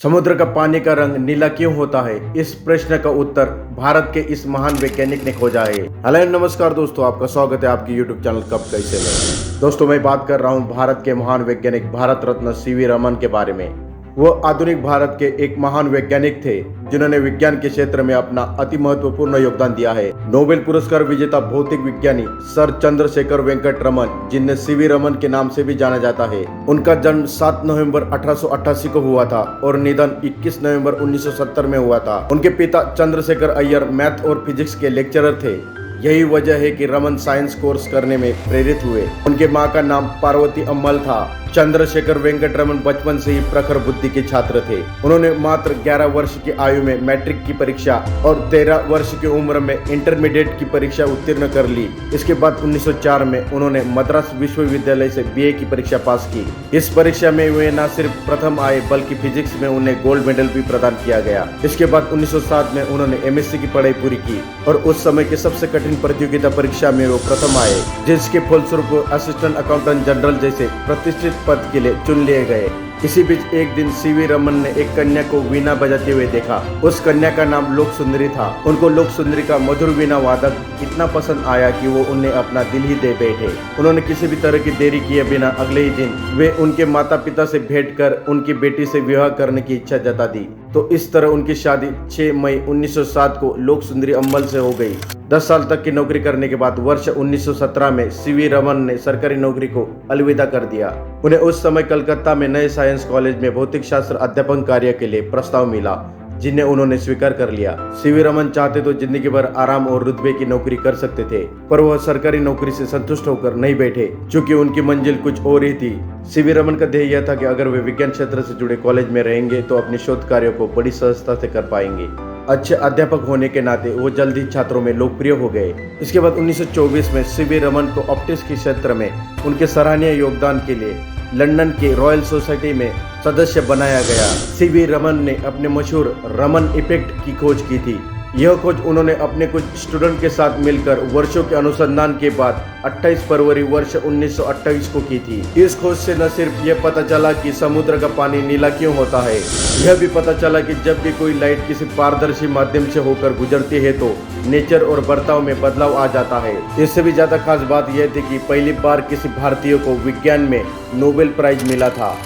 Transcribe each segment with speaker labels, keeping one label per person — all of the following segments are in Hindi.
Speaker 1: समुद्र का पानी का रंग नीला क्यों होता है? इस प्रश्न का उत्तर भारत के इस महान वैज्ञानिक ने खोजा है। हेलो नमस्कार दोस्तों, आपका स्वागत है आपके यूट्यूब चैनल कब कैसे में। दोस्तों मैं बात कर रहा हूं भारत के महान वैज्ञानिक भारत रत्न सीवी रमन के बारे में। वो आधुनिक भारत के एक महान वैज्ञानिक थे जिन्होंने विज्ञान के क्षेत्र में अपना अति महत्वपूर्ण योगदान दिया है। नोबेल पुरस्कार विजेता भौतिक विज्ञानी सर चंद्रशेखर वेंकट रमन, जिन्हें सीवी रमन के नाम से भी जाना जाता है। उनका जन्म 7 नवंबर 1888 को हुआ था और निधन 21 नवंबर 1970 में हुआ था। उनके पिता चंद्रशेखर अय्यर मैथ और फिजिक्स के लेक्चरर थे। यही वजह है कि रमन साइंस कोर्स करने में प्रेरित हुए। उनके मां का नाम पार्वती अम्मल था। चंद्रशेखर वेंकट रमन बचपन से ही प्रखर बुद्धि के छात्र थे। उन्होंने मात्र 11 वर्ष की आयु में मैट्रिक की परीक्षा और 13 वर्ष की उम्र में इंटरमीडिएट की परीक्षा उत्तीर्ण कर ली। इसके बाद 1904 में उन्होंने मद्रास विश्वविद्यालय से बीए की परीक्षा पास की। इस परीक्षा में वे न सिर्फ प्रथम आए बल्कि फिजिक्स में उन्हें गोल्ड मेडल भी प्रदान किया गया। इसके बाद 1907 में उन्होंने एमएससी की पढ़ाई पूरी की और उस समय की सबसे कठिन प्रतियोगिता परीक्षा में वो प्रथम आए, जिसके फलस्वरूप असिस्टेंट अकाउंटेंट जनरल जैसे प्रतिष्ठित पद के लिए चुन लिए गए। इसी बीच एक दिन सीवी रमन ने एक कन्या को वीणा बजाते हुए देखा। उस कन्या का नाम लोक सुंदरी था। उनको लोक सुंदरी का मधुर वीणा वादक इतना पसंद आया कि वो उन्हें अपना दिल ही दे बैठे। उन्होंने किसी भी तरह की देरी किए बिना अगले ही दिन वे उनके माता पिता से भेंट कर उनकी बेटी से विवाह करने की इच्छा जता दी। तो इस तरह उनकी शादी 6 मई 1907 को लोक सुंदरी अम्मल से हो गई। 10 साल तक की नौकरी करने के बाद वर्ष 1917 में सीवी रमन ने सरकारी नौकरी को अलविदा कर दिया। उन्हें उस समय कलकत्ता में नए साइंस कॉलेज में भौतिक शास्त्र अध्यापन कार्य के लिए प्रस्ताव मिला, जिन्हें उन्होंने स्वीकार कर लिया। सीवी रमन चाहते तो जिंदगी भर आराम और रुतबे की नौकरी कर सकते थे, पर वह सरकारी नौकरी से संतुष्ट होकर नहीं बैठे, क्योंकि उनकी मंजिल कुछ और ही थी। सीवी रमन का ध्येय यह था कि अगर वे विज्ञान क्षेत्र से जुड़े कॉलेज में रहेंगे तो अपने शोध कार्यों को बड़ी सहजता से कर पाएंगे। अच्छे अध्यापक होने के नाते वो जल्द ही छात्रों में लोकप्रिय हो गए। इसके बाद 1924 में सीवी रमन को ऑप्टिक्स के क्षेत्र में उनके सराहनीय योगदान के लिए लंदन के रॉयल सोसाइटी में सदस्य बनाया गया। सीवी रमन ने अपने मशहूर रमन इफेक्ट की खोज की थी। यह खोज उन्होंने अपने कुछ स्टूडेंट के साथ मिलकर वर्षों के अनुसंधान के बाद 28 फरवरी वर्ष 1928 को की थी। इस खोज से न सिर्फ यह पता चला कि समुद्र का पानी नीला क्यों होता है, यह भी पता चला कि जब भी कोई लाइट किसी पारदर्शी माध्यम से होकर गुजरती है तो नेचर और बर्ताव में बदलाव आ जाता है। इससे भी ज्यादा खास बात यह थी कि पहली बार किसी भारतीय को विज्ञान में नोबेल प्राइज मिला था।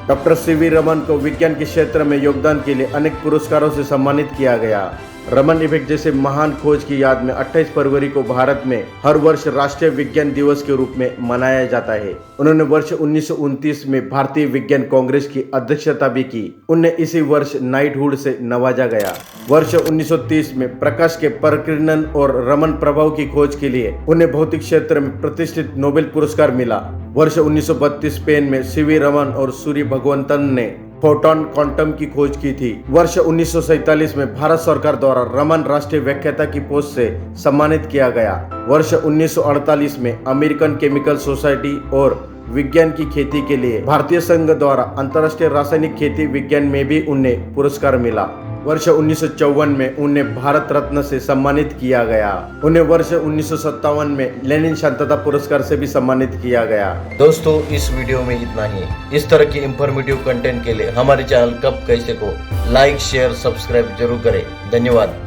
Speaker 1: डॉक्टर सीवी रमन को विज्ञान के क्षेत्र में योगदान के लिए अनेक पुरस्कारों से सम्मानित किया गया। रमन इफेक्ट जैसे महान खोज की याद में 28 फरवरी को भारत में हर वर्ष राष्ट्रीय विज्ञान दिवस के रूप में मनाया जाता है। उन्होंने वर्ष 1929 में भारतीय विज्ञान कांग्रेस की अध्यक्षता भी की। उन्हें इसी वर्ष नाइटहुड से नवाजा गया। वर्ष 1930 में प्रकाश के परिकिरण और रमन प्रभाव की खोज के लिए उन्हें भौतिक क्षेत्र में प्रतिष्ठित नोबेल पुरस्कार मिला। वर्ष 1932 स्पेन में सीवी रमन और सूर्य भगवंतन ने फोटॉन क्वांटम की खोज की थी। वर्ष 1947 में भारत सरकार द्वारा रमन राष्ट्रीय व्याख्याता की पोस्ट से सम्मानित किया गया। वर्ष 1948 में अमेरिकन केमिकल सोसाइटी और विज्ञान की खेती के लिए भारतीय संघ द्वारा अंतर्राष्ट्रीय रासायनिक खेती विज्ञान में भी उन्हें पुरस्कार मिला। वर्ष 1954 में उन्हें भारत रत्न से सम्मानित किया गया। उन्हें वर्ष 1957 में लेनिन शांतता पुरस्कार से भी सम्मानित किया गया। दोस्तों इस वीडियो में इतना ही। इस तरह की इंफॉर्मेटिव कंटेंट के लिए हमारे चैनल कब कैसे को लाइक शेयर सब्सक्राइब जरूर करें। धन्यवाद।